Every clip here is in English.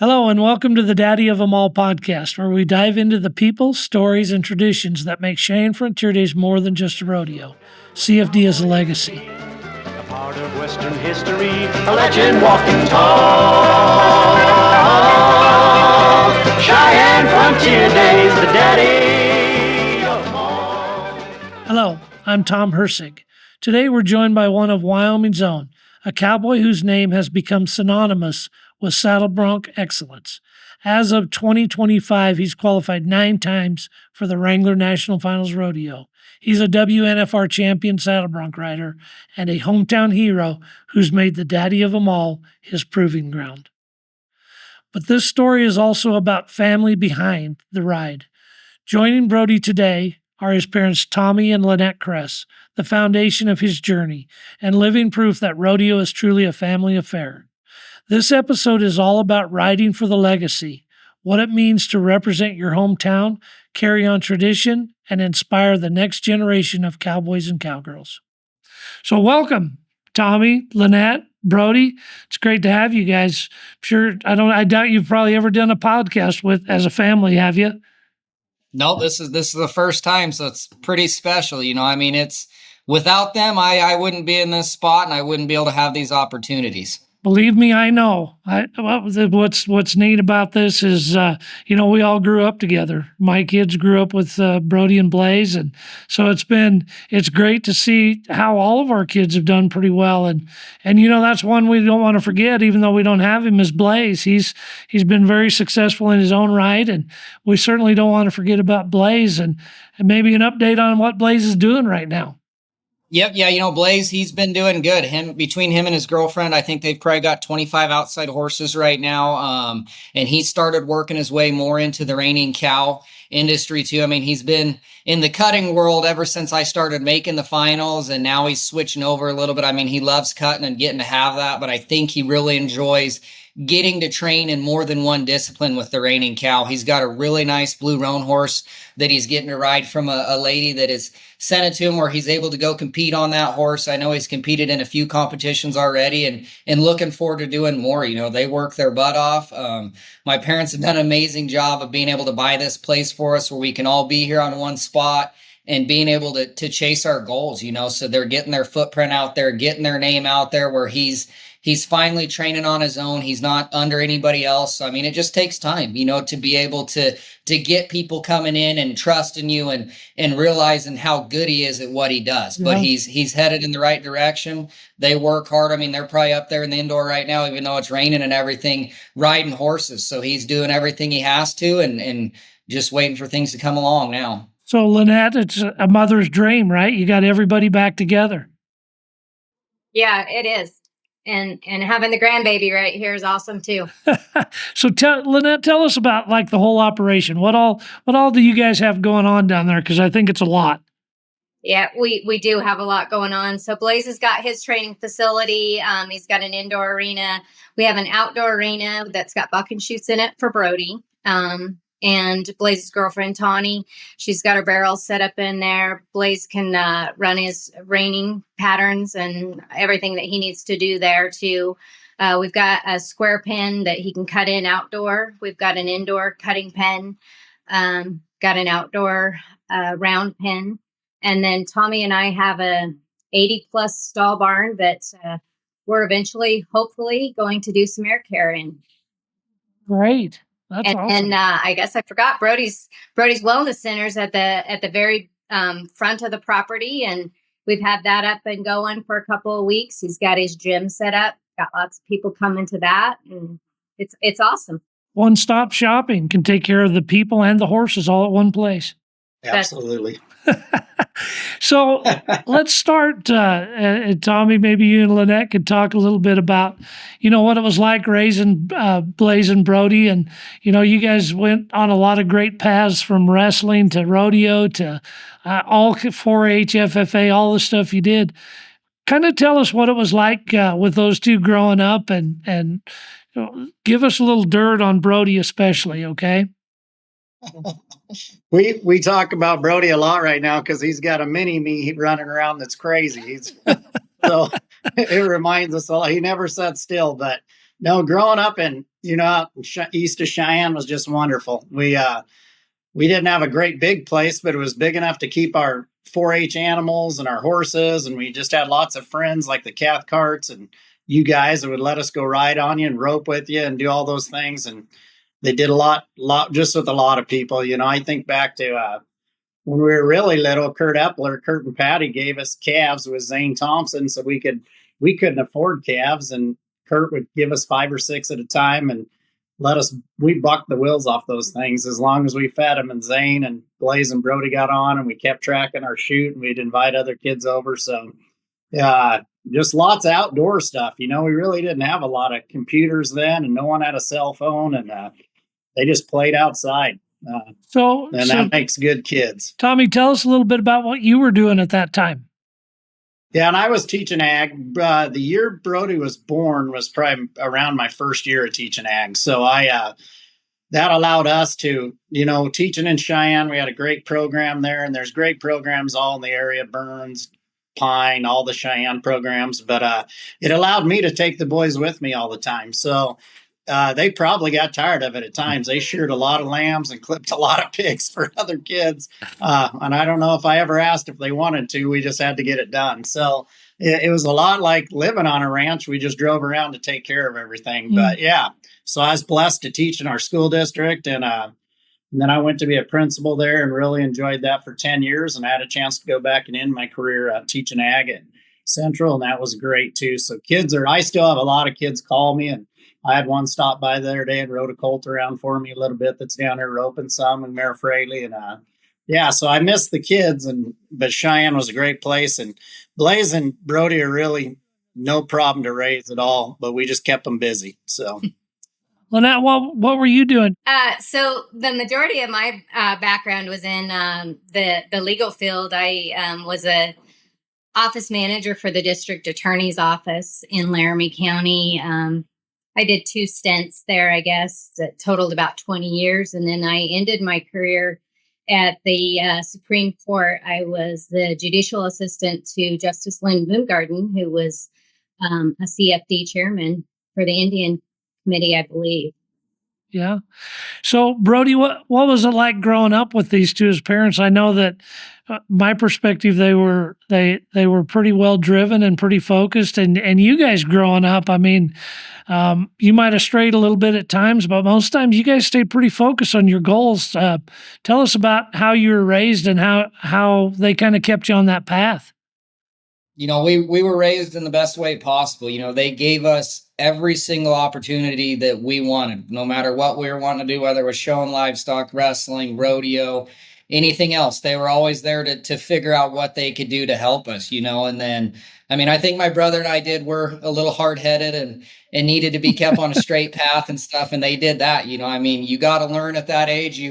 Hello, and welcome to the Daddy of 'Em All podcast, where we dive into the people, stories, and traditions that make Cheyenne Frontier Days more than just a rodeo. CFD is a legacy. A part of Western history, a legend walking tall. Cheyenne Frontier Days, the daddy of 'em all. Hello, I'm Tom Hersig. Today we're joined by one of Wyoming's own, a cowboy whose name has become synonymous with saddle bronc excellence. As of 2025, he's qualified 9 times for the Wrangler National Finals Rodeo. He's a WNFR champion saddle bronc rider and a hometown hero who's made the Daddy of 'Em All his proving ground. But this story is also about family behind the ride. Joining Brody today are his parents Tommy and Lannette Cress, the foundation of his journey and living proof that rodeo is truly a family affair. This episode is all about riding for the legacy, what it means to represent your hometown, carry on tradition, and inspire the next generation of cowboys and cowgirls. So welcome, Tommy, Lannette, Brody. It's great to have you guys. I doubt you've probably ever done a podcast with as a family, have you? No, this is the first time, so it's pretty special. It's without them, I wouldn't be in this spot and I wouldn't be able to have these opportunities. Believe me, I know. What's neat about this is, we all grew up together. My kids grew up with Brody and Blaze, and so it's great to see how all of our kids have done pretty well. And that's one we don't want to forget, even though we don't have him, is Blaze. He's been very successful in his own right, and we certainly don't want to forget about Blaze. And maybe an update on what Blaze is doing right now. Yep. Yeah. Blaze, he's been doing good. Between him and his girlfriend, I think they've probably got 25 outside horses right now. And he started working his way more into the reining cow industry too. He's been in the cutting world ever since I started making the finals, and now he's switching over a little bit. He loves cutting and getting to have that, but I think he really enjoys getting to train in more than one discipline with the reining cow. He's got a really nice blue roan horse that he's getting to ride from a lady that has sent it to him, where he's able to go compete on that horse. I know he's competed in a few competitions already, and looking forward to doing more. They work their butt off. My parents have done an amazing job of being able to buy this place for us where we can all be here on one spot and being able to chase our goals, so they're getting their footprint out there, getting their name out there, where he's finally training on his own. He's not under anybody else. So, it just takes time, to be able to get people coming in and trusting you and realizing how good he is at what he does. Yeah. But he's headed in the right direction. They work hard. They're probably up there in the indoor right now, even though it's raining and everything, riding horses. So he's doing everything he has to and just waiting for things to come along now. So Lannette, it's a mother's dream, right? You got everybody back together. Yeah, it is. And having the grandbaby right here is awesome too. So Lannette, tell us about the whole operation. What all do you guys have going on down there? Because I think it's a lot. Yeah, we do have a lot going on. So Blaze has got his training facility. He's got an indoor arena. We have an outdoor arena that's got buck and shoots in it for Brody. And Blaze's girlfriend, Tawny, she's got her barrels set up in there. Blaze can run his reining patterns and everything that he needs to do there too. We've got a square pen that he can cut in outdoor. We've got an indoor cutting pen, got an outdoor round pen. And then Tommy and I have a 80-plus stall barn that we're eventually, hopefully, going to do some air care in. Great. That's awesome. And I guess I forgot Brody's wellness centers at the very front of the property, and we've had that up and going for a couple of weeks. He's got his gym set up, got lots of people coming to that, and it's awesome. One-stop shopping, can take care of the people and the horses all at one place. Absolutely. So let's start, Tommy, maybe you and Lannette could talk a little bit about, what it was like raising Blaze and Brody. And, you guys went on a lot of great paths, from wrestling to rodeo to all 4-H, FFA, all the stuff you did. Kind of tell us what it was like with those two growing up, and give us a little dirt on Brody especially, okay? We talk about Brody a lot right now because he's got a mini me running around that's crazy. So it reminds us all. He never sat still, but No, growing up in, out in east of Cheyenne was just wonderful. We didn't have a great big place, but it was big enough to keep our 4-H animals and our horses. And we just had lots of friends like the Cathcarts and you guys that would let us go ride on you and rope with you and do all those things. And they did a lot just with a lot of people. I think back to when we were really little, Kurt and Patty gave us calves with Zane Thompson, so we couldn't afford calves, and Kurt would give us 5 or 6 at a time and we bucked the wheels off those things as long as we fed them. And Zane and Blaze and Brody got on, and we kept tracking our shoot, and we'd invite other kids over. So just lots of outdoor stuff. We really didn't have a lot of computers then, and no one had a cell phone, and they just played outside. That makes good kids. Tommy, tell us a little bit about what you were doing at that time. Yeah, and I was teaching ag. The year Brody was born was probably around my first year of teaching ag. So that allowed us to, teaching in Cheyenne. We had a great program there, and there's great programs all in the area, Burns, Pine, all the Cheyenne programs. But it allowed me to take the boys with me all the time. So they probably got tired of it at times. They sheared a lot of lambs and clipped a lot of pigs for other kids. And I don't know if I ever asked if they wanted to. We just had to get it done. So it was a lot like living on a ranch. We just drove around to take care of everything. Mm. But yeah, so I was blessed to teach in our school district. And then I went to be a principal there and really enjoyed that for 10 years. And I had a chance to go back and end my career teaching ag at Central. And that was great too. So I still have a lot of kids call me, and I had one stop by the other day and rode a colt around for me a little bit that's down there roping some and Mare Fraley. And so I miss the kids, but Cheyenne was a great place. And Blaze and Brody are really no problem to raise at all, but we just kept them busy. So, Lannette, what were you doing? So the majority of my background was in the legal field. I was a office manager for the district attorney's office in Laramie County. I did 2 stints there, I guess, that totaled about 20 years. And then I ended my career at the Supreme Court. I was the judicial assistant to Justice Lynn Boomgarden, who was a CFD chairman for the Indian Committee, I believe. Yeah. So, Brody, what was it like growing up with these two as parents? I know that my perspective, they were pretty well driven and pretty focused. And you guys growing up, I mean, you might have strayed a little bit at times, but most times you guys stayed pretty focused on your goals. Tell us about how you were raised and how they kind of kept you on that path. We were raised in the best way possible. They gave us every single opportunity that we wanted, no matter what we were wanting to do, whether it was showing livestock, wrestling, rodeo, anything else. They were always there to figure out what they could do to help us, and then, I think my brother and I were a little hard-headed and needed to be kept on a straight path and stuff. And they did that, you got to learn at that age.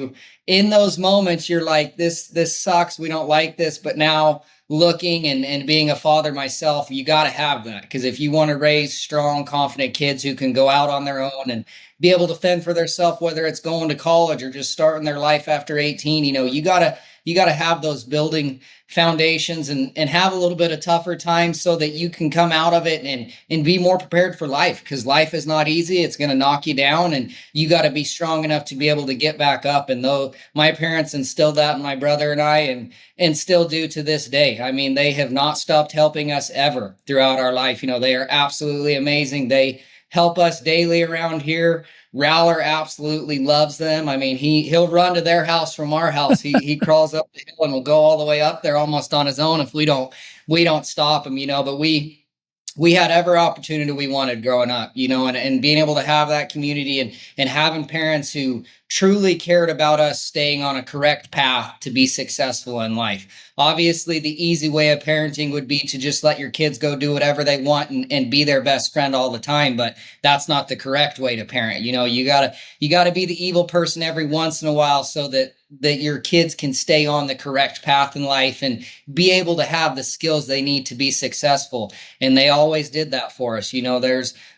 In those moments, you're like, this sucks. We don't like this. But now looking and being a father myself, you got to have that. Because if you want to raise strong, confident kids who can go out on their own and be able to fend for themselves, whether it's going to college or just starting their life after 18, you got to have those building foundations and have a little bit of tougher times so that you can come out of it and be more prepared for life, because life is not easy. It's going to knock you down, and you got to be strong enough to be able to get back up. And though my parents instilled that in my brother and I and still do to this day. They have not stopped helping us ever throughout our life. They are absolutely amazing. They help us daily around here. Rowler absolutely loves them. He'll run to their house from our house. He crawls up the hill and will go all the way up there almost on his own if we don't stop him, but we had every opportunity we wanted growing up, and being able to have that community and having parents who truly cared about us staying on a correct path to be successful in life. Obviously, the easy way of parenting would be to just let your kids go do whatever they want and be their best friend all the time. But that's not the correct way to parent. You gotta be the evil person every once in a while so that your kids can stay on the correct path in life and be able to have the skills they need to be successful. And they always did that for us.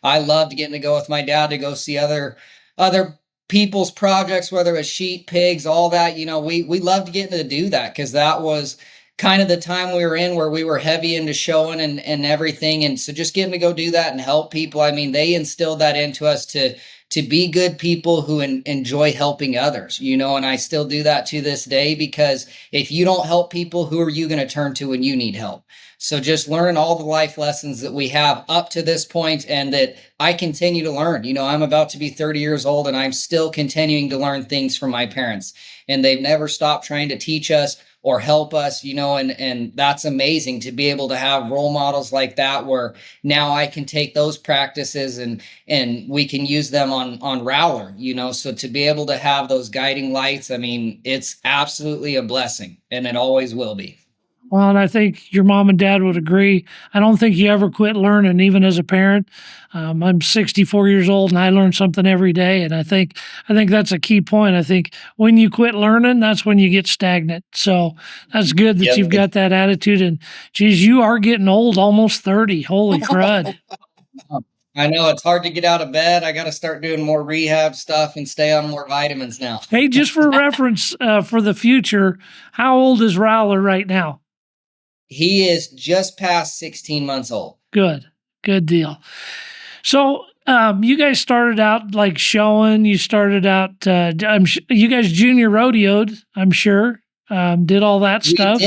I loved getting to go with my dad to go see other people's projects, whether it was sheep, pigs, all that. We loved getting to do that because that was kind of the time we were in where we were heavy into showing and everything. And so just getting to go do that and help people. I mean, they instilled that into us to be good people who enjoy helping others, and I still do that to this day, because if you don't help people, who are you going to turn to when you need help? So just learn all the life lessons that we have up to this point and that I continue to learn. I'm about to be 30 years old and I'm still continuing to learn things from my parents, and they've never stopped trying to teach us or help us, and that's amazing to be able to have role models like that, where now I can take those practices and we can use them on Rowler, so to be able to have those guiding lights, I mean, it's absolutely a blessing, and it always will be. Well, and I think your mom and dad would agree. I don't think you ever quit learning, even as a parent. I'm 64 years old, and I learn something every day. And I think that's a key point. I think when you quit learning, that's when you get stagnant. So that's good that you've got that attitude. And geez, you are getting old, almost 30. Holy crud! I know it's hard to get out of bed. I got to start doing more rehab stuff and stay on more vitamins now. Hey, just for reference, for the future, how old is Rowler right now? He is just past 16 months old. Good deal. So, you guys started out like showing. You started out. You guys junior rodeoed. I'm sure. Did all that stuff.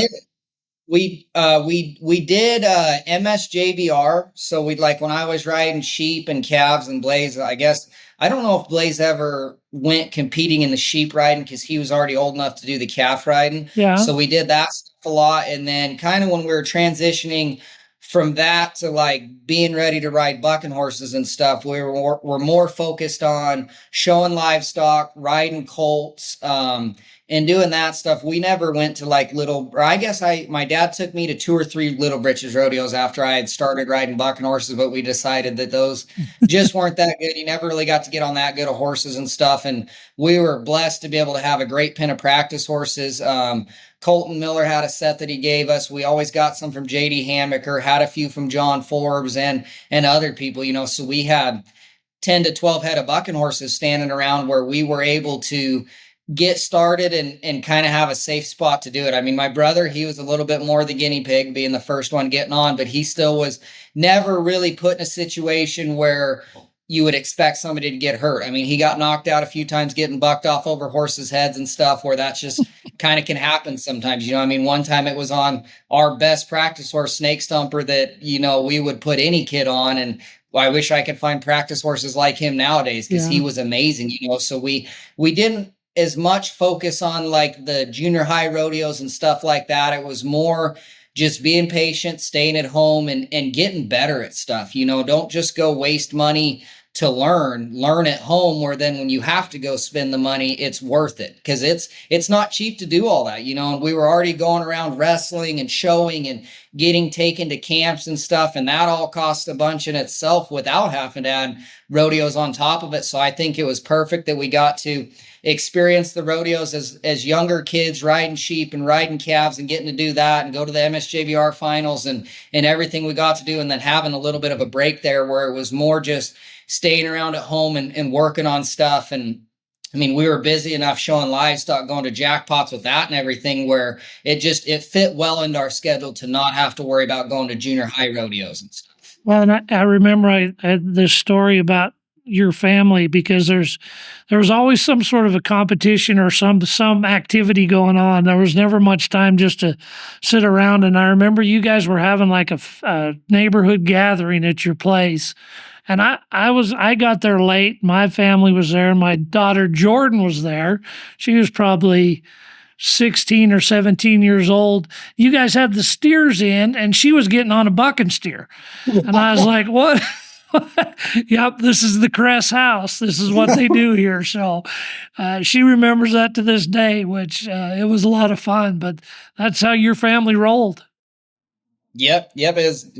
We did MSJBR. So we'd, like, when I was riding sheep and calves, and Blaze, I guess I don't know if Blaze ever went competing in the sheep riding, because he was already old enough to do the calf riding. Yeah. So we did that stuff a lot, and then kind of when we were transitioning from that to like being ready to ride bucking horses and stuff, we're more focused on showing livestock, riding colts, and doing that stuff. We never went to like my dad took me to 2 or 3 Little Britches rodeos after I had started riding bucking horses, but we decided that those just weren't that good. You never really got to get on that good of horses and stuff. And we were blessed to be able to have a great pen of practice horses. Colton Miller had a set that he gave us. We always got some from JD Hammaker, had a few from John Forbes and other people, so we had 10 to 12 head of bucking horses standing around where we were able to get started and kind of have a safe spot to do it. I mean, my brother, he was a little bit more the guinea pig, being the first one getting on, but he still was never really put in a situation where you would expect somebody to get hurt. I mean, he got knocked out a few times getting bucked off over horses' heads and stuff, where that's just kind of can happen sometimes. I mean, one time it was on our best practice horse, Snake Stumper, that, we would put any kid on. And I wish I could find practice horses like him nowadays, because he was amazing, So we didn't as much focus on like the junior high rodeos and stuff like that. It was more just being patient, staying at home and getting better at stuff. Don't just go waste money to learn at home, where then when you have to go spend the money, it's worth it, because it's not cheap to do all that, and we were already going around wrestling and showing and getting taken to camps and stuff, and that all cost a bunch in itself without having to add rodeos on top of it. So I think it was perfect that we got to experience the rodeos as younger kids, riding sheep and riding calves and getting to do that and go to the MSJBR finals and everything we got to do, and then having a little bit of a break there where it was more just staying around at home and working on stuff. And I mean, we were busy enough showing livestock, going to jackpots with that and everything, where it fit well into our schedule to not have to worry about going to junior high rodeos and stuff. Well, and I remember I had this story about your family, because there was always some sort of a competition or some activity going on. There was never much time just to sit around. And I remember you guys were having like a neighborhood gathering at your place. And I got there late. My family was there. My daughter Jordan was there. She was probably 16 or 17 years old. You guys had the steers in, and she was getting on a bucking steer. And I was like, what? Yep, this is the Cress house. This is what they do here. So she remembers that to this day, which it was a lot of fun. But that's how your family rolled. Yep.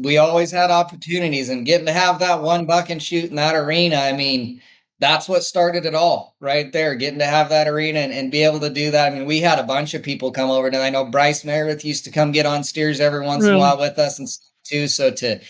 We always had opportunities, and getting to have that one buck and shoot in that arena. I mean, that's what started it all right there, getting to have that arena and be able to do that. I mean, we had a bunch of people come over, and I know Bryce Meredith used to come get on steers every once in a while with us and stuff too. So to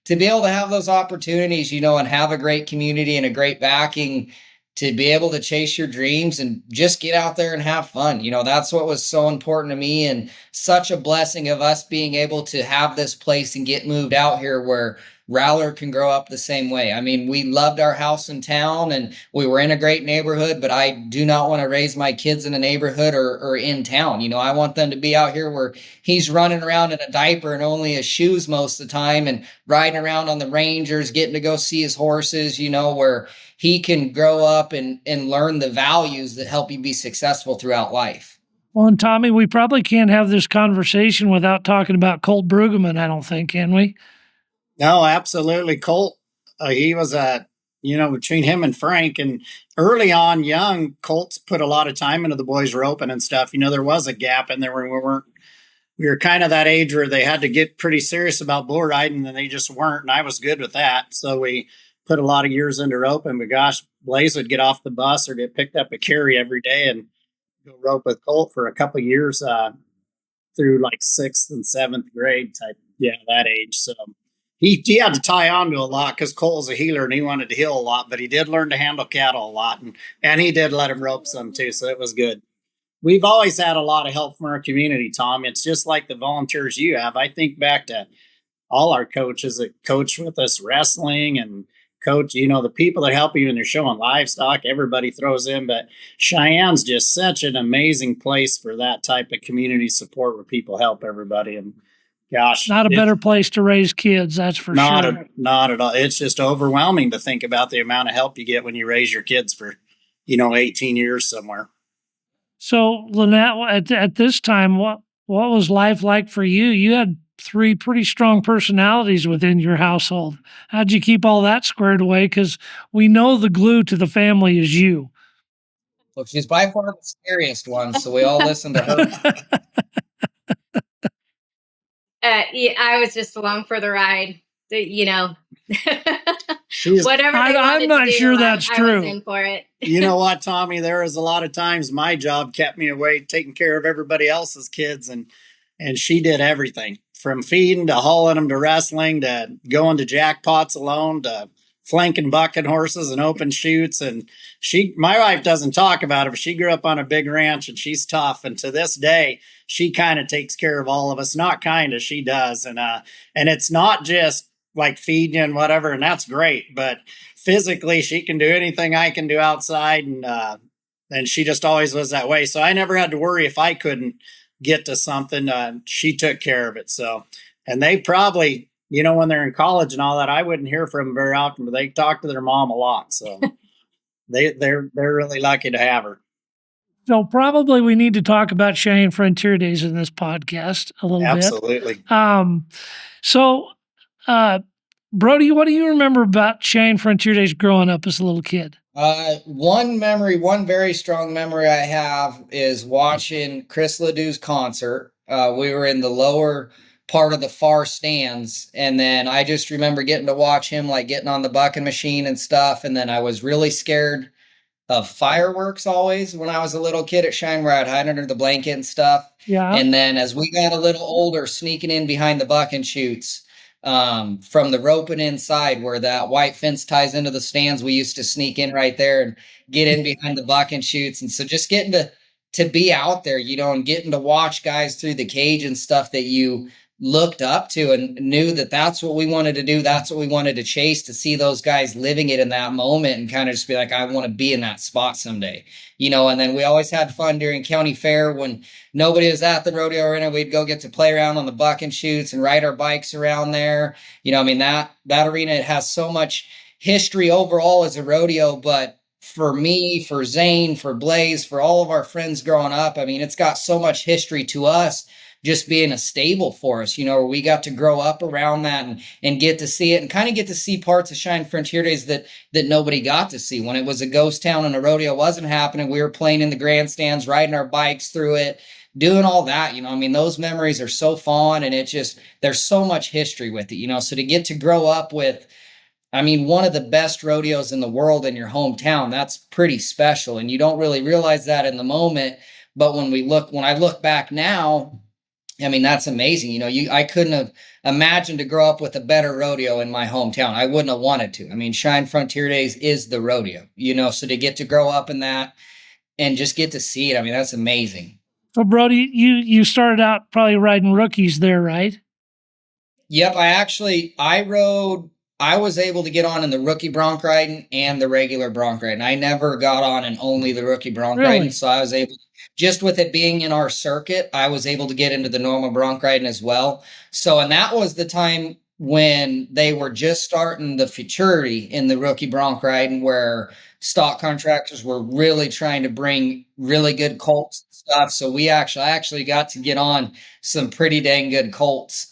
be able to have those opportunities, and have a great community and a great backing, to be able to chase your dreams and just get out there and have fun. That's what was so important to me, and such a blessing of us being able to have this place and get moved out here where Rowler can grow up the same way. I mean, we loved our house in town and we were in a great neighborhood, but I do not want to raise my kids in a neighborhood or in town. I want them to be out here where he's running around in a diaper and only his shoes most of the time, and riding around on the Rangers, getting to go see his horses, where he can grow up and learn the values that help you be successful throughout life. Well, and Tommy, we probably can't have this conversation without talking about Colt Brueggemann, I don't think, can we? No, absolutely. Colt, he was between him and Frank, and early on, young Colt's put a lot of time into the boys roping and stuff. There was a gap in there where we were kind of that age where they had to get pretty serious about bull riding, and they just weren't. And I was good with that. So we put a lot of years into roping, but gosh, Blaze would get off the bus or get picked up a carry every day and go rope with Colt for a couple of years, through like 6th and 7th grade type. Yeah, that age. So he had to tie on to a lot because Colt was a healer and he wanted to heal a lot, but he did learn to handle cattle a lot, and he did let him rope some too. So it was good. We've always had a lot of help from our community, Tom. It's just like the volunteers you have. I think back to all our coaches that coach with us wrestling and coach, the people that help you when you're showing livestock, everybody throws in. But Cheyenne's just such an amazing place for that type of community support where people help everybody. And gosh, not a better place to raise kids, that's for sure. Not at all. It's just overwhelming to think about the amount of help you get when you raise your kids for, 18 years somewhere. So, Lannette, at this time, what was life like for you? You had 3 pretty strong personalities within your household. How'd you keep all that squared away? Because we know the glue to the family is you. Well, she's by far the scariest one, so we all listen to her. Yeah, I was just along for the ride. Whatever I'm not sure that's true. I was in for it. You know what, Tommy? There was a lot of times my job kept me away taking care of everybody else's kids, and she did everything from feeding to hauling them to wrestling to going to jackpots alone to flanking bucking horses and open chutes. And my wife doesn't talk about it, but she grew up on a big ranch and she's tough. And to this day, she kind of takes care of all of us. Not kind of, she does. And it's not just like feeding you and whatever, and that's great. But physically, she can do anything I can do outside, and she just always was that way. So I never had to worry if I couldn't get to something. She took care of it. So, and they probably, when they're in college and all that, I wouldn't hear from them very often, but they talk to their mom a lot. So they're really lucky to have her. So probably we need to talk about Cheyenne Frontier Days in this podcast a little Absolutely. bit. Brody, what do you remember about Cheyenne Frontier Days growing up as a little kid? One very strong memory I have is watching Chris Ledoux's concert. We were in the lower part of the far stands, and then I just remember getting to watch him, like getting on the bucking machine and stuff. And then I was really scared of fireworks always when I was a little kid at Cheyenne, where I'd hide under the blanket and stuff. Yeah. And then as we got a little older, sneaking in behind the bucking chutes, from the roping inside where that white fence ties into the stands, we used to sneak in right there and get in behind the bucking chutes. And so just getting to be out there, and getting to watch guys through the cage and stuff that you looked up to and knew that that's what we wanted to do. That's what we wanted to chase, to see those guys living it in that moment and kind of just be like, I want to be in that spot someday, and then we always had fun during county fair when nobody was at the rodeo arena. We'd go get to play around on the bucking chutes and ride our bikes around there. That arena, it has so much history overall as a rodeo, but for me, for Zane, for Blaze, for all of our friends growing up, it's got so much history to us, just being a stable for us, where we got to grow up around that and get to see it and kind of get to see parts of Cheyenne Frontier Days that nobody got to see. When it was a ghost town and a rodeo wasn't happening, we were playing in the grandstands, riding our bikes through it, doing all that, those memories are so fond, and there's so much history with it, so to get to grow up with, one of the best rodeos in the world in your hometown, that's pretty special. And you don't really realize that in the moment. But when I look back now, I mean, that's amazing. I couldn't have imagined to grow up with a better rodeo in my hometown. I wouldn't have wanted to. I mean, Cheyenne Frontier Days is the rodeo, so to get to grow up in that and just get to see it, I mean, that's amazing. So, Brody, you started out probably riding rookies there, right? Yep, I was able to get on in the rookie bronc riding and the regular bronc riding. I never got on in only the rookie bronc riding, Really? so I was able, just with it being in our circuit, I was able to get into the normal bronc riding as well. So, and that was the time when they were just starting the futurity in the rookie bronc riding, where stock contractors were really trying to bring really good colts and stuff. So I actually got to get on some pretty dang good colts.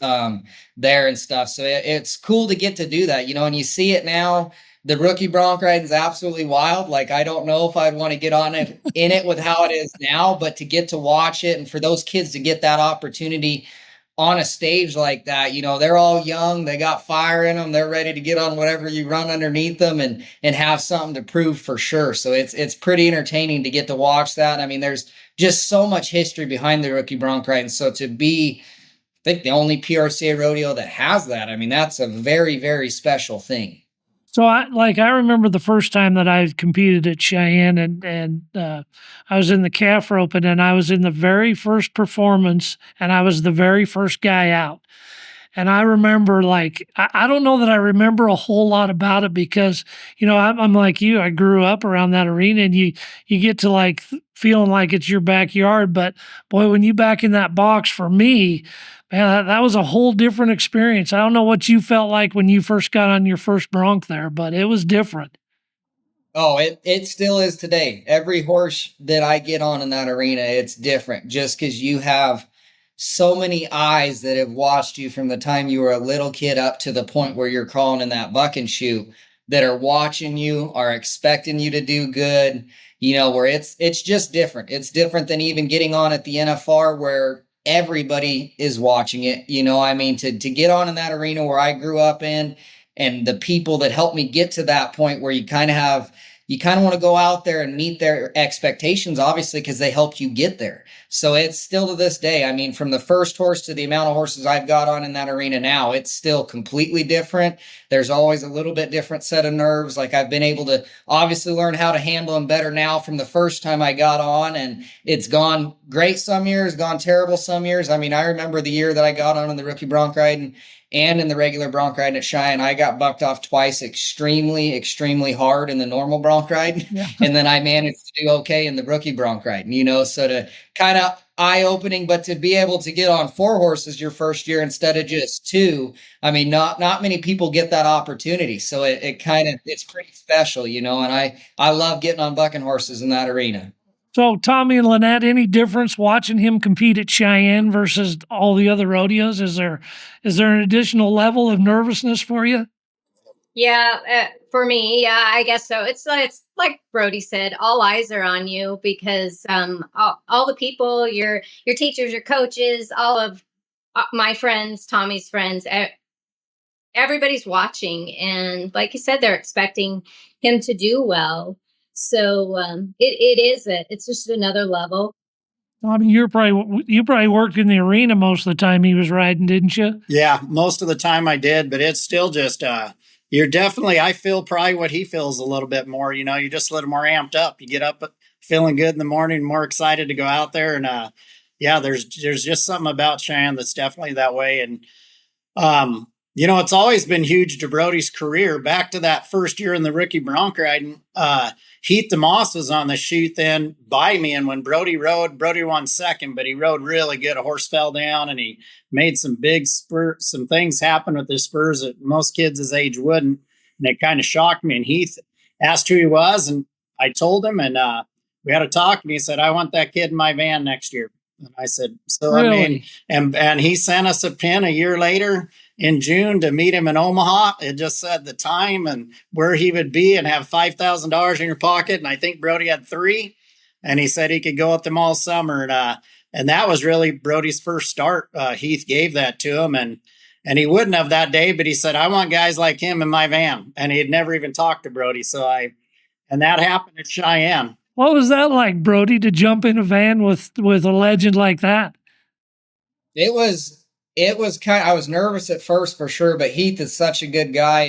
There and stuff. So it's cool to get to do that, and you see it now. The rookie bronc riding is absolutely wild. Like, I don't know if I'd want to get on it in it with how it is now, but to get to watch it and for those kids to get that opportunity on a stage like that, they're all young, they got fire in them, they're ready to get on whatever you run underneath them and have something to prove for sure. So it's pretty entertaining to get to watch that. I mean, there's just so much history behind the rookie bronc riding. So to be, I think, the only PRCA rodeo that has that, I mean, that's a very, very special thing. So I remember the first time that I competed at Cheyenne, and I was in the calf roping, and I was in the very first performance, and I was the very first guy out. And I remember, like, I don't know that I remember a whole lot about it because, I'm like you. I grew up around that arena, and you get to like feeling like it's your backyard. But boy, when you back in that box, for me, man, that was a whole different experience. I don't know what you felt like when you first got on your first bronc there, but it was different. Oh, it still is today. Every horse that I get on in that arena, it's different just because you have so many eyes that have watched you from the time you were a little kid up to the point where you're crawling in that buck and shoe, that are watching you, are expecting you to do good, where it's just different. It's different than even getting on at the NFR where everybody is watching it. I mean, to get on in that arena where I grew up in, and the people that helped me get to that point where you kind of want to go out there and meet their expectations, obviously, because they helped you get there. So it's still to this day, I mean, from the first horse to the amount of horses I've got on in that arena now, it's still completely different. There's always a little bit different set of nerves. Like, I've been able to obviously learn how to handle them better now from the first time I got on, and it's gone great some years, gone terrible some years. I mean, I remember the year that I got on in the rookie bronc riding and in the regular bronc riding at Cheyenne, I got bucked off twice extremely, extremely hard in the normal bronc riding. Yeah. And then I managed to do okay in the rookie bronc riding, so to kind of eye-opening, but to be able to get on 4 horses your first year instead of just 2, I mean, not many people get that opportunity. So it's pretty special, and I love getting on bucking horses in that arena. So, Tommy and Lannette, any difference watching him compete at Cheyenne versus all the other rodeos? Is there an additional level of nervousness for you? Yeah, for me, yeah, I guess so. It's like Brody said, all eyes are on you because all the people, your teachers, your coaches, all of my friends, Tommy's friends, everybody's watching, and like you said, they're expecting him to do well. So it's just another level. I mean, you probably worked in the arena most of the time he was riding, didn't you? Yeah, most of the time I did, but it's still just you're definitely, I feel probably what he feels a little bit more. You're just a little more amped up. You get up feeling good in the morning, more excited to go out there, and yeah, there's just something about Cheyenne that's definitely that way. And it's always been huge to Brody's career. Back to that first year in the rookie bronc riding, Heath DeMoss was on the chute then by me. And when Brody rode, Brody won second, but he rode really good. A horse fell down and he made some big spurs, some things happen with his spurs that most kids his age wouldn't. And it kind of shocked me. And Heath asked who he was, and I told him, and we had a talk, and he said, "I want that kid in my van next year." And I said, "So, really?" I mean, and he sent us a pin a year later in June to meet him in Omaha. It just said the time and where he would be and have $5,000 in your pocket. And I think Brody had 3, and he said he could go with them all summer. And that was really Brody's first start. Heath gave that to him, and he wouldn't have that day, but he said, "I want guys like him in my van." And he had never even talked to Brody. And that happened at Cheyenne. What was that like, Brody, to jump in a van with a legend like that? It was I was nervous at first for sure, but Heath is such a good guy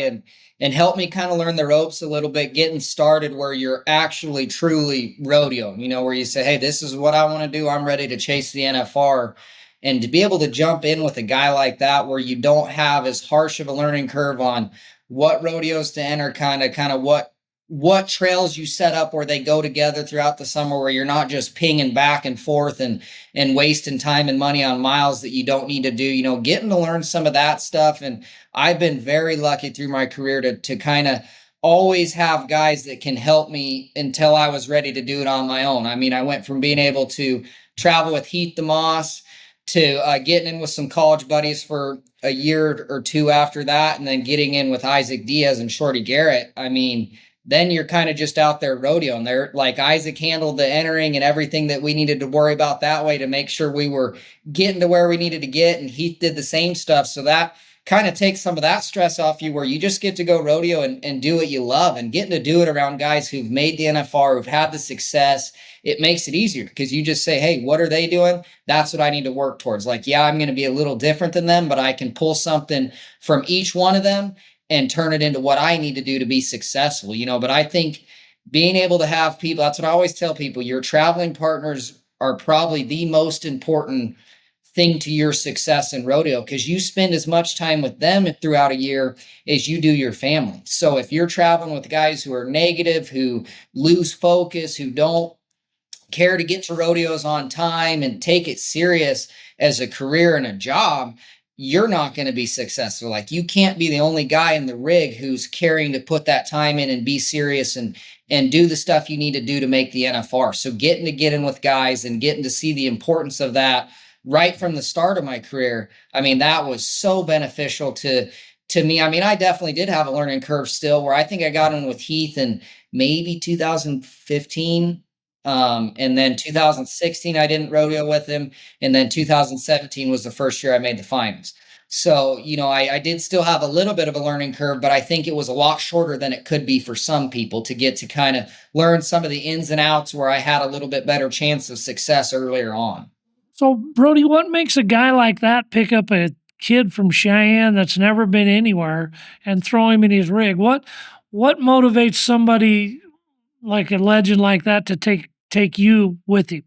and helped me kind of learn the ropes a little bit, getting started where you're actually truly rodeo, where you say, hey, this is what I want to do. I'm ready to chase the NFR. And to be able to jump in with a guy like that where you don't have as harsh of a learning curve on what rodeos to enter, kind of what trails you set up where they go together throughout the summer, where you're not just pinging back and forth and wasting time and money on miles that you don't need to do, getting to learn some of that stuff. And I've been very lucky through my career to kind of always have guys that can help me until I was ready to do it on my own. I mean, I went from being able to travel with Heath DeMoss to getting in with some college buddies for a year or two after that, and then getting in with Isaac Diaz and Shorty Garrett. I mean, then you're kind of just out there rodeoing. They're like, Isaac handled the entering and everything that we needed to worry about that way to make sure we were getting to where we needed to get. And Heath did the same stuff. So that kind of takes some of that stress off you, where you just get to go rodeo and do what you love, and getting to do it around guys who've made the NFR, who've had the success. It makes it easier because you just say, hey, what are they doing? That's what I need to work towards. Like, yeah, I'm going to be a little different than them, but I can pull something from each one of them and turn it into what I need to do to be successful, but I think being able to have people, that's what I always tell people, your traveling partners are probably the most important thing to your success in rodeo, because you spend as much time with them throughout a year as you do your family. So if you're traveling with guys who are negative, who lose focus, who don't care to get to rodeos on time and take it serious as a career and a job, you're not going to be successful. Like, you can't be the only guy in the rig who's caring to put that time in and be serious and do the stuff you need to do to make the NFR. So getting to get in with guys and getting to see the importance of that right from the start of my career, I mean, that was so beneficial to me. I mean, I definitely did have a learning curve still, where I think I got in with Heath in maybe 2015. And then 2016, I didn't rodeo with him. And then 2017 was the first year I made the finals. So, I did still have a little bit of a learning curve, but I think it was a lot shorter than it could be for some people to get to kind of learn some of the ins and outs, where I had a little bit better chance of success earlier on. So, Brody, what makes a guy like that pick up a kid from Cheyenne that's never been anywhere and throw him in his rig? What motivates somebody like a legend like that to take you with him?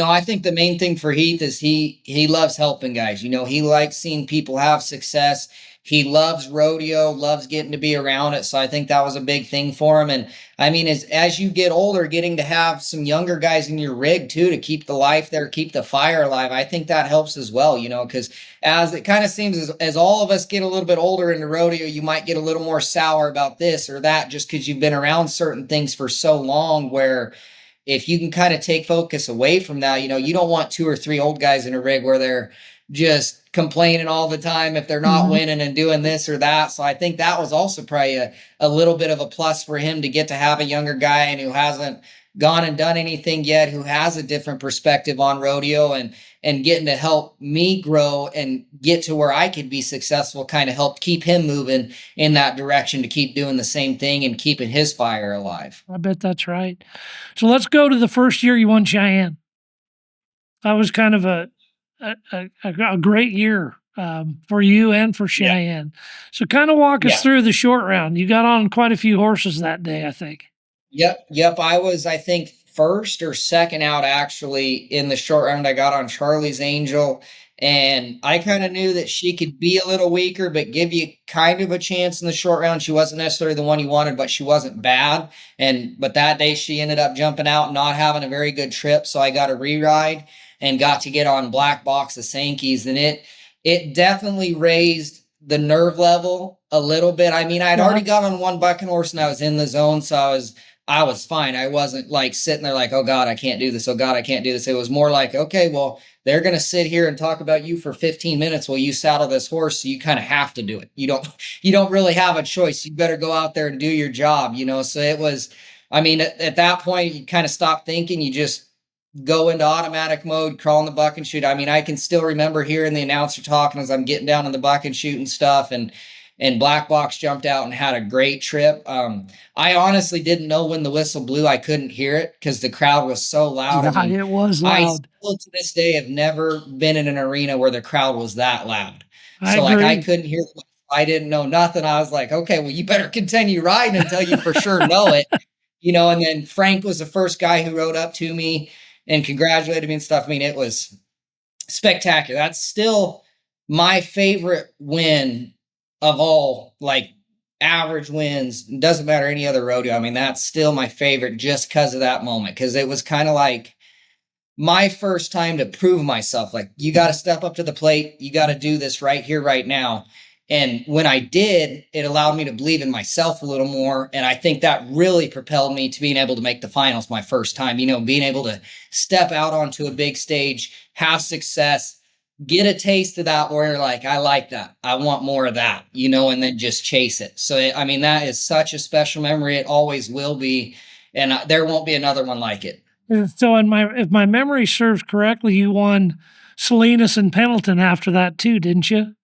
I think the main thing for Heath is he loves helping guys. He likes seeing people have success. He loves rodeo, loves getting to be around it. So I think that was a big thing for him. And I mean, as you get older, getting to have some younger guys in your rig too, to keep the life there, keep the fire alive, I think that helps as well, because as it kind of seems as all of us get a little bit older in the rodeo, you might get a little more sour about this or that just because you've been around certain things for so long, where if you can kind of take focus away from that, you don't want two or three old guys in a rig where they're just complaining all the time if they're not winning and doing this or that. So I think that was also probably a little bit of a plus for him, to get to have a younger guy and who hasn't gone and done anything yet, who has a different perspective on rodeo, and getting to help me grow and get to where I could be successful, kind of helped keep him moving in that direction to keep doing the same thing and keeping his fire alive. I bet that's right. So let's go to the first year you won Cheyenne. That was kind of a great year for you and for Cheyenne. Yeah. So kind of walk us through the short round. You got on quite a few horses that day, I think. Yep. I was, I think, first or second out actually in the short round. I got on Charlie's Angel, and I kind of knew that she could be a little weaker, but give you kind of a chance in the short round. She wasn't necessarily the one you wanted, but she wasn't bad. But that day she ended up jumping out and not having a very good trip. So I got a re-ride and got to get on Black Box of Sankeys, and it definitely raised the nerve level a little bit. I mean, I'd already got on one bucking horse and I was in the zone, so I was fine. I wasn't like sitting there like, oh God, I can't do this. Oh God, I can't do this. It was more like, okay, well, they're going to sit here and talk about you for 15 minutes while you saddle this horse. So you kind of have to do it. You don't really have a choice. You better go out there and do your job, So it was, I mean, at that point, you kind of stop thinking. You just go into automatic mode, crawl in the buck and shoot. I mean, I can still remember hearing the announcer talking as I'm getting down in the buck and shoot and stuff. And and Black Box jumped out and had a great trip. I honestly didn't know when the whistle blew. I couldn't hear it because the crowd was so loud. Yeah, I mean, it was I loud. still to this day have never been in an arena where the crowd was that loud. I So like I agree. couldn't hear the whistle. I didn't know nothing. I was like, okay, well, you better continue riding until you for sure know it. And then Frank was the first guy who rode up to me and congratulated me and stuff. I mean, it was spectacular. That's still my favorite win of all, like average wins. Doesn't matter any other rodeo. I mean, that's still my favorite just because of that moment. Because it was kind of like my first time to prove myself. Like, you got to step up to the plate. You got to do this right here, right now. And when I did, it allowed me to believe in myself a little more. And I think that really propelled me to being able to make the finals my first time, being able to step out onto a big stage, have success, get a taste of that where you're like, I like that. I want more of that, and then just chase it. So, I mean, that is such a special memory. It always will be. And there won't be another one like it. So, if my memory serves correctly, you won Salinas and Pendleton after that too, didn't you?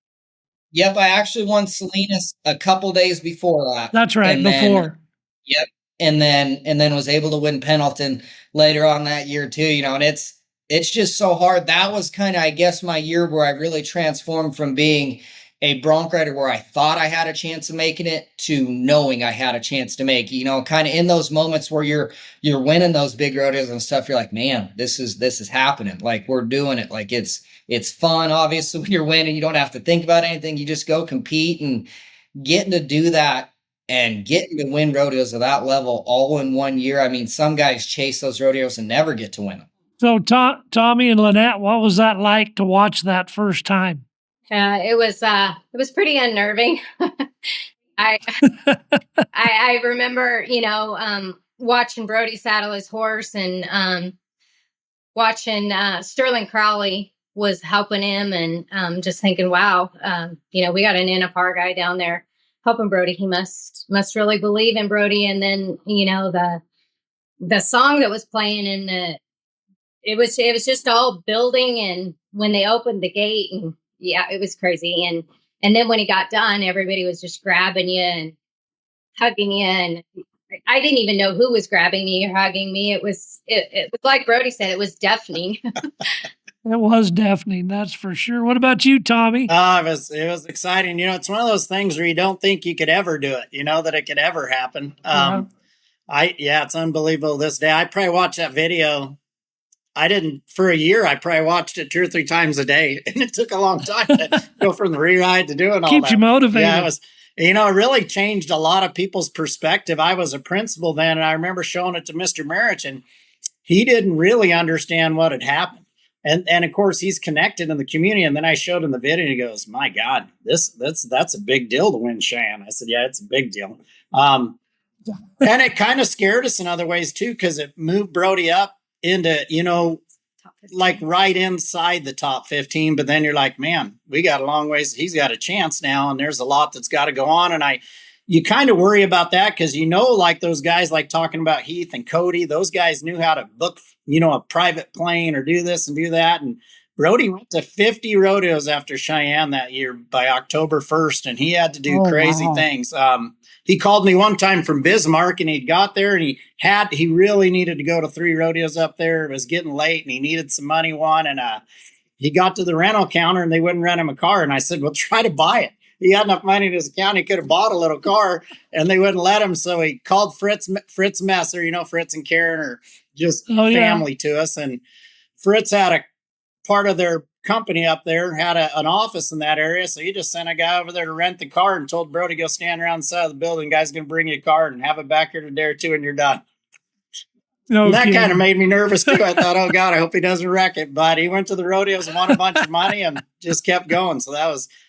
Yep, I actually won Salinas a couple days before that. That's right, And then, before. yep, and then was able to win Pendleton later on that year too, and it's just so hard. That was kind of, I guess, my year where I really transformed from being a bronc rider where I thought I had a chance of making it to knowing I had a chance to make, kind of in those moments where you're winning those big rodeos and stuff. You're like, man, this is happening. Like, we're doing it. Like, it's fun. Obviously, when you're winning, you don't have to think about anything. You just go compete, and getting to do that and getting to win rodeos of that level all in 1 year. I mean, some guys chase those rodeos and never get to win them. So, Tommy and Lannette, what was that like to watch that first time? It was pretty unnerving. I I remember, watching Brody saddle his horse, and watching Sterling Crowley was helping him, and just thinking, wow, we got an NFR guy down there helping Brody. He must really believe in Brody. And then, the song that was playing it was just all building, and when they opened the gate, and yeah, it was crazy. And then when he got done, everybody was just grabbing you and hugging you, and I didn't even know who was grabbing me or hugging me. It was like Brody said, it was deafening. It was deafening, that's for sure. What about you, Tommy? It was exciting. It's one of those things where you don't think you could ever do it, that it could ever happen. It's unbelievable this day. I probably watched that video. I didn't for a year. I probably watched it 2 or 3 times a day, and it took a long time to go from the re-ride to doing all Keeps that. you motivated. Yeah, it was. It really changed a lot of people's perspective. I was a principal then, and I remember showing it to Mr. Marich, and he didn't really understand what had happened. And of course, he's connected in the community. And then I showed him the video, and he goes, "My God, that's a big deal to win Cheyenne." I said, "Yeah, it's a big deal." And it kind of scared us in other ways too, because it moved Brody up into, like right inside the top 15. But then you're like, man, we got a long ways. He's got a chance now, and there's a lot that's got to go on. And you kind of worry about that because, like those guys, like talking about Heath and Cody, those guys knew how to book, a private plane or do this and do that. And Brody went to 50 rodeos after Cheyenne that year by October 1st, and he had to do crazy things. He called me one time from Bismarck, and he got there, and he really needed to go to 3 rodeos up there. It was getting late, and he needed some money and he got to the rental counter, and they wouldn't rent him a car. And I said, well, try to buy it. He had enough money in his account. He could have bought a little car, and they wouldn't let him. So he called Fritz Messer. Fritz and Karen are just family to us. And Fritz had a part of their company up there, had an office in that area. So he just sent a guy over there to rent the car and told Brody, go stand around the side of the building. Guy's going to bring you a car and have it back here in a day or 2, and you're done. And that kind of made me nervous too. I thought, oh God, I hope he doesn't wreck it. But he went to the rodeos and won a bunch of money and just kept going. So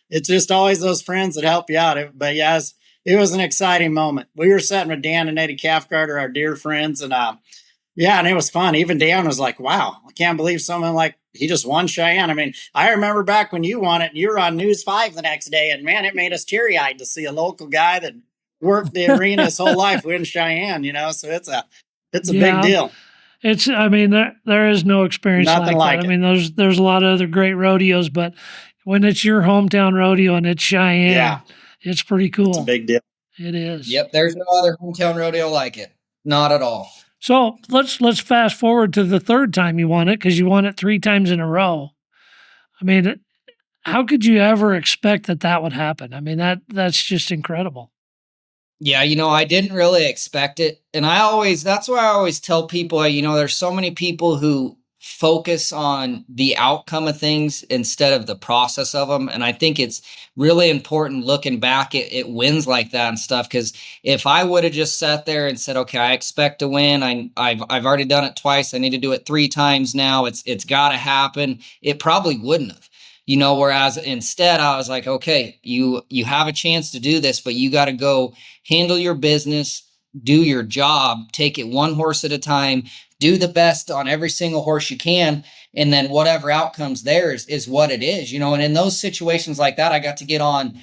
it's just always those friends that help you out. But yeah, it was an exciting moment. We were sitting with Dan and Eddie Cathcart, our dear friends. And and it was fun. Even Dan was like, wow, I can't believe someone like he just won Cheyenne. I mean, I remember back when you won it and you were on News 5 the next day. And man, it made us teary-eyed to see a local guy that worked the arena his whole life win Cheyenne, So it's a big deal. There is no experience Nothing like that. it. I mean, there's a lot of other great rodeos, but when it's your hometown rodeo and it's Cheyenne, It's pretty It's a cool. big deal. It is. Yep, there's no other hometown rodeo like it. Not at all. So let's fast forward to the third time you won it, because you won it 3 times in a row. I mean, how could you ever expect that would happen? I mean, that's just incredible. Yeah, I didn't really expect it. And that's why I always tell people, there's so many people who focus on the outcome of things instead of the process of them. And I think it's really important looking back at wins like that and stuff. Because if I would have just sat there and said, okay, I expect to win. I've already done it twice. I need to do it 3 times now. It's got to happen. It probably wouldn't have. Whereas instead I was like, okay, you have a chance to do this, but you got to go handle your business, do your job, take it 1 horse at a time, do the best on every single horse you can. And then whatever outcomes there is what it is, and in those situations like that, I got to get on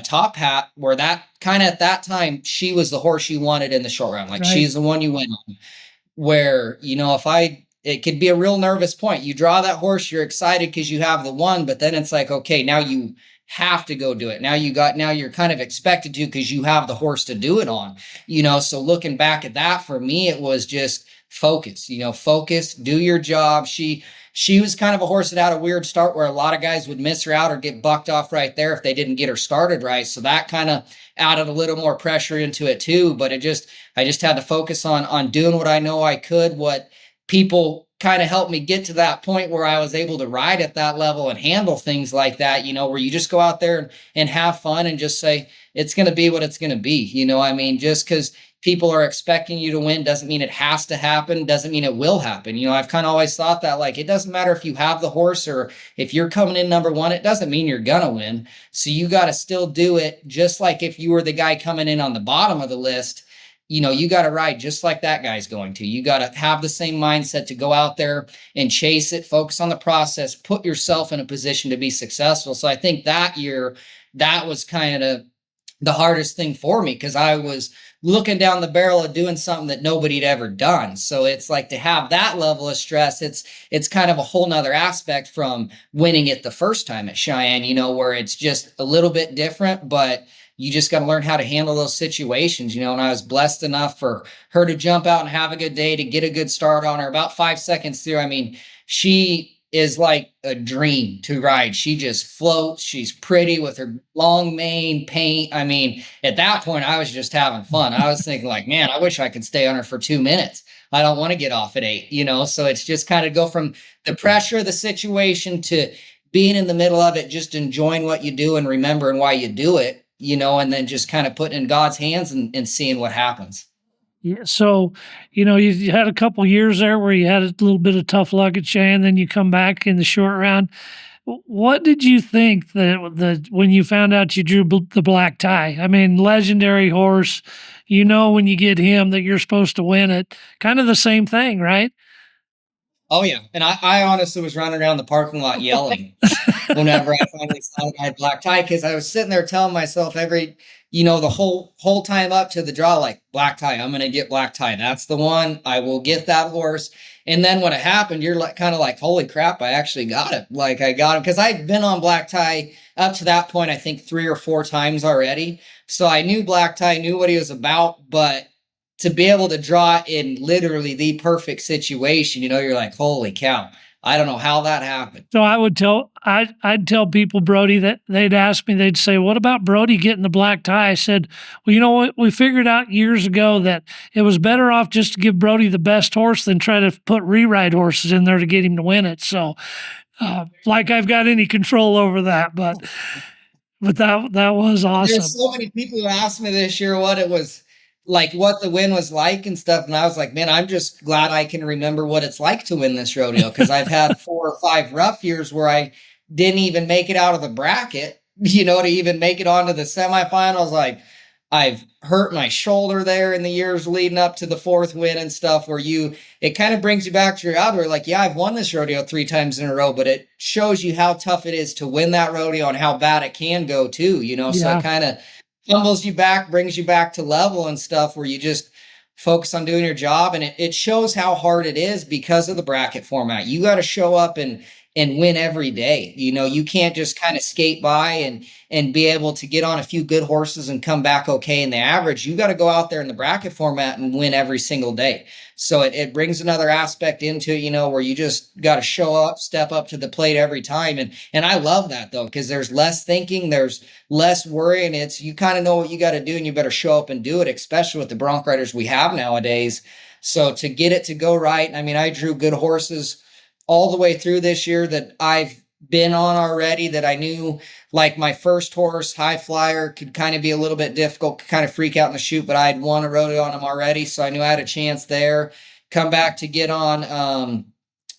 Top Hat, where that kind of at that time, she was the horse you wanted in the short round. Like, Right. she's the one you went on, where, it could be a real nervous point. You draw that horse, you're excited because you have the one, but then it's like, okay, now you have to go do it. Now you're kind of expected to, because you have the horse to do it on, so looking back at that, for me, it was just focus, focus, do your job. She was kind of a horse that had a weird start, where a lot of guys would miss her out or get bucked off right there if they didn't get her started right. So that kind of added a little more pressure into it too. But I just had to focus on doing what I know I could, what people kind of helped me get to that point where I was able to ride at that level and handle things like that, where you just go out there and have fun and just say, it's going to be what it's going to be. Just because people are expecting you to win doesn't mean it has to happen, doesn't mean it will happen. I've kind of always thought that, like, it doesn't matter if you have the horse or if you're coming in number 1, it doesn't mean you're going to win. So you got to still do it, just like if you were the guy coming in on the bottom of the list. You got to ride just like that guy's going to. You got to have the same mindset to go out there and chase it, focus on the process, put yourself in a position to be successful. So I think that year, that was kind of the hardest thing for me, because I was looking down the barrel of doing something that nobody had ever done. So it's like, to have that level of stress, it's kind of a whole nother aspect from winning it the first time at Cheyenne, where it's just a little bit different, but you just got to learn how to handle those situations, and I was blessed enough for her to jump out and have a good day, to get a good start on her about 5 seconds through. I mean, she is like a dream to ride. She just floats. She's pretty with her long mane, paint. I mean, at that point, I was just having fun. I was thinking, like, man, I wish I could stay on her for 2 minutes. I don't want to get off at 8, so it's just kind of go from the pressure of the situation to being in the middle of it, just enjoying what you do and remembering why you do it, and then just kind of putting it in God's hands and seeing what happens. Yeah, so, you had a couple years there where you had a little bit of tough luck at Cheyenne, then you come back in the short round. What did you think that when you found out you drew the black tie? I mean, legendary horse, when you get him that you're supposed to win it. Kind of the same thing, right? Oh yeah, and I honestly was running around the parking lot yelling whenever I finally saw that I had black tie, because I was sitting there telling myself the whole time up to the draw, like, black tie, I'm gonna get black tie. That's the one. I will get that horse. And then when it happened, you're like, kind of like, holy crap, I actually got it. Like, I got him, because I'd been on black tie up to that point, I think 3 or 4 times already. So I knew black tie, knew what he was about, but to be able to draw in literally the perfect situation, you're like, holy cow, I don't know how that happened. So I'd tell people, Brody, that they'd ask me, they'd say, what about Brody getting the black tie? I said, well, you know what? We figured out years ago that it was better off just to give Brody the best horse than try to put reride horses in there to get him to win it. So, like I've got any control over that, but that was awesome. There's so many people who asked me this year what it was like, what the win was like and stuff. And I was like, man, I'm just glad I can remember what it's like to win this rodeo, because I've had 4 or 5 rough years where I didn't even make it out of the bracket, to even make it onto the semifinals. Like, I've hurt my shoulder there in the years leading up to the 4th win and stuff, where it kind of brings you back to your outdoor. Like, yeah, I've won this rodeo 3 times in a row, but it shows you how tough it is to win that rodeo and how bad it can go too, so it kind of humbles you back, brings you back to level and stuff, where you just focus on doing your job. And it shows how hard it is because of the bracket format. You got to show up and and win every day. You can't just kind of skate by and be able to get on a few good horses and come back okay in the average. You got to go out there in the bracket format and win every single day. So it brings another aspect into it, where you just got to show up, step up to the plate every time. And I love that though, because there's less thinking, there's less worry, and you kind of know what you got to do, and you better show up and do it, especially with the bronc riders we have nowadays. So to get it to go right, I mean, I drew good horses all the way through this year that I've been on already, that I knew, like my first horse, High Flyer, could kind of be a little bit difficult, could kind of freak out in the chute, but I had won a rodeo on him already, so I knew I had a chance there. Come back to get on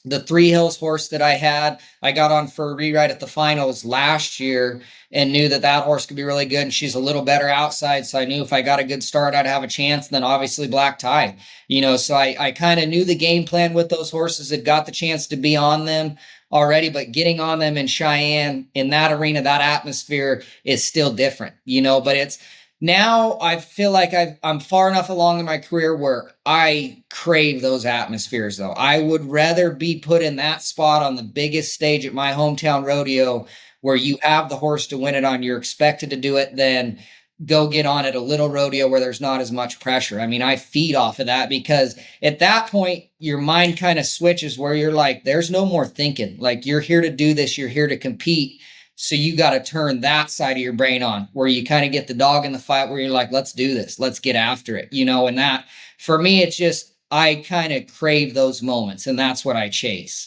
the Three Hills horse that I got on for a rewrite at the finals last year, and knew that horse could be really good, and she's a little better outside, so I knew if I got a good start, I'd have a chance. And then obviously Black Tie, so I kind of knew the game plan with those horses, had got the chance to be on them already, but getting on them in Cheyenne, in that arena, that atmosphere is still different, but it's now I feel like I'm far enough along in my career where I crave those atmospheres though. I would rather be put in that spot on the biggest stage at my hometown rodeo where you have the horse to win it on, you're expected to do it, than go get on at a little rodeo where there's not as much pressure. I mean, I feed off of that, because at that point, your mind kind of switches where you're like, there's no more thinking. Like, you're here to do this, you're here to compete. So you got to turn that side of your brain on, where you kind of get the dog in the fight, where you're like, let's do this, let's get after it, and that, for me, it's just, I kind of crave those moments, and that's what I chase.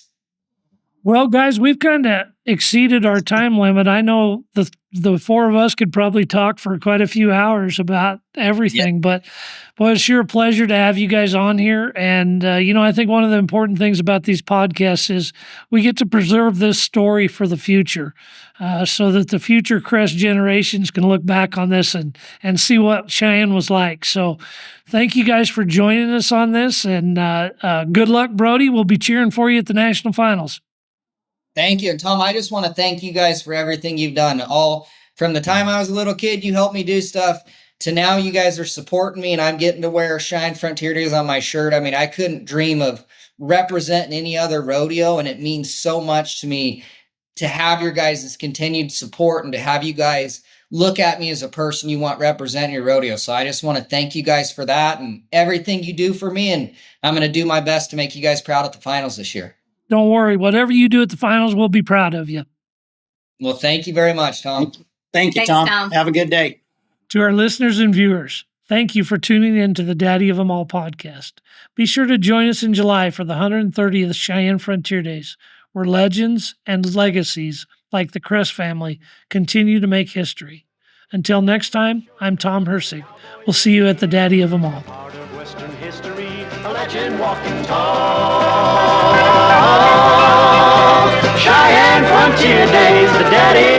Well, guys, we've kind of exceeded our time limit. I know the four of us could probably talk for quite a few hours about everything, but boy, it's sure a pleasure to have you guys on here. And, I think one of the important things about these podcasts is we get to preserve this story for the future, so that the future Cress generations can look back on this and see what Cheyenne was like. So thank you guys for joining us on this, and good luck, Brody. We'll be cheering for you at the National Finals. Thank you. And Tom, I just want to thank you guys for everything you've done. All from the time I was a little kid, you helped me do stuff, to now you guys are supporting me, and I'm getting to wear Cheyenne Frontier Days on my shirt. I mean, I couldn't dream of representing any other rodeo, and it means so much to me to have your guys' continued support, and to have you guys look at me as a person you want representing your rodeo. So I just want to thank you guys for that and everything you do for me, and I'm going to do my best to make you guys proud at the finals this year. Don't worry. Whatever you do at the finals, we'll be proud of you. Well, thank you very much, Tom. Thank you, Thanks, Tom. Tom. Have a good day. To our listeners and viewers, thank you for tuning in to the Daddy of Them All podcast. Be sure to join us in July for the 130th Cheyenne Frontier Days, where legends and legacies like the Cress family continue to make history. Until next time, I'm Tom Hersig. We'll see you at the Daddy of Them All. Part of Western history, a legend walking tall. Cheyenne Frontier Days, the daddy